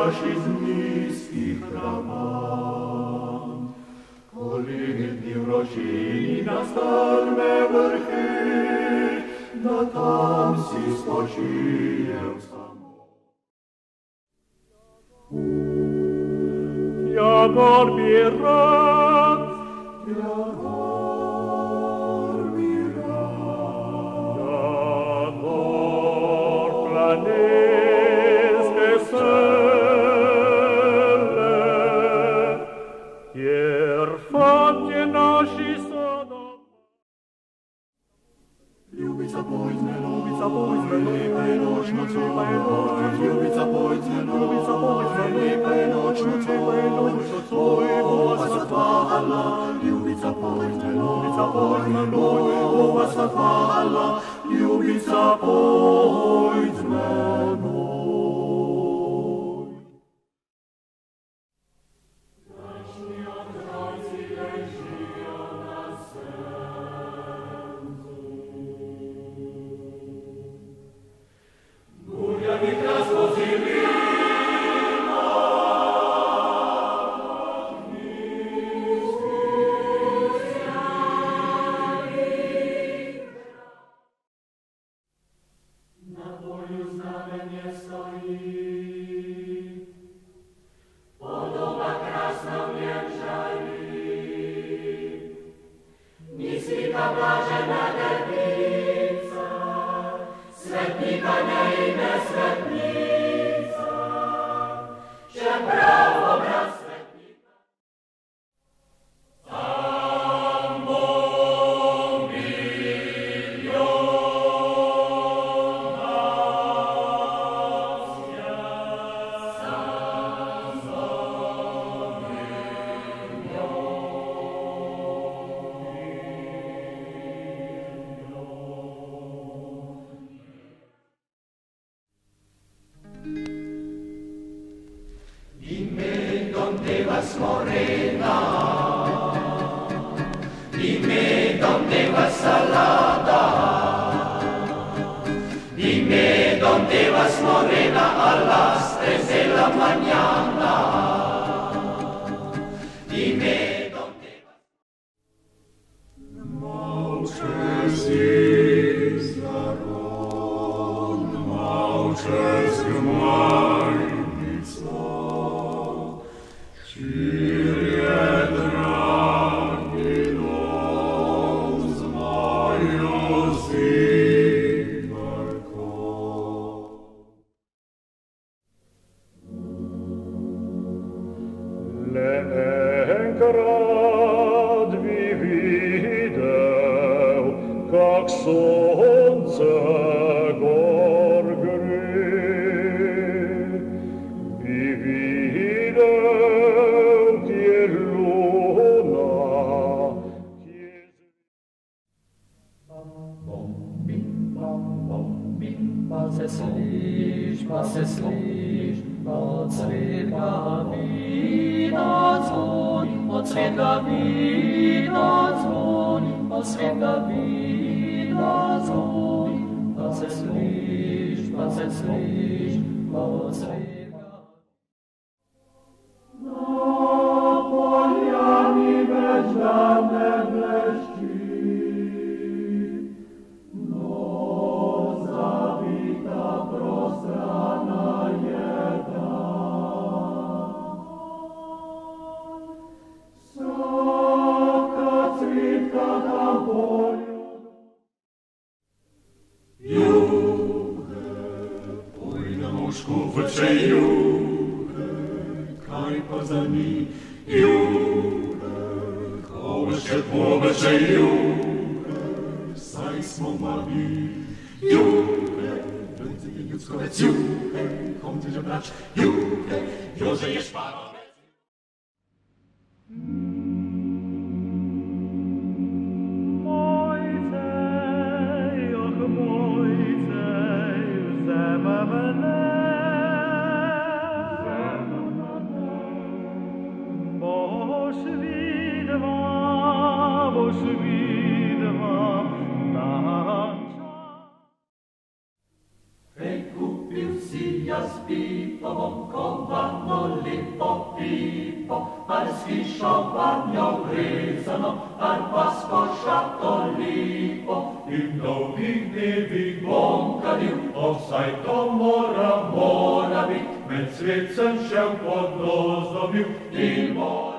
baš iz niskih trava. Kolikni vročini na strme vrhi, da tam si spočijem samo. Jagor mi rad, Jagor mi rad, Jagor planesc vesele, jer fapte naši sada. Ljubica pojdźme, lipa je noć nocova, ljubica pojdźme, lipa je noć nocova, ova sva hvala, ljubica pojdźme, ova sva hvala, ljubica pojdźme noj. Dažni otroci ležio na senzu, burjani razvozili Blažena Devica, svetnika ne ime svetnica, že pravo obraz svetnika. Samo milionacija, samo vas morena, dime dónde vas salada, dime dónde vas morena a las 3 de la mañana, dime dónde vas. Maucze Zizaron, maucze zgmajnica, Kyrie dragi nos majos imarko. Lenkrad bi videl, kak sonce gor gre, bi videl, kje luna, kje was es liegt, od svega vina zvoni, od svega vina zvoni, od svega vina zvoni, was es liegt, od svega. Na poljani vežane blešči, Vrče juhe, kaj pa za njih, juhe, ko še poveče juhe, saj smo mali, juhe, ręce je ljudskowiec, juhe, komty żebracz, juhe, Joże je szparowiec. Kupił si ja z piwową kowaną, ar paskoša to lipo. I mnogih dnevih bom kadil, saj to mora bit, med svet sem šel pod gozdobil, in mora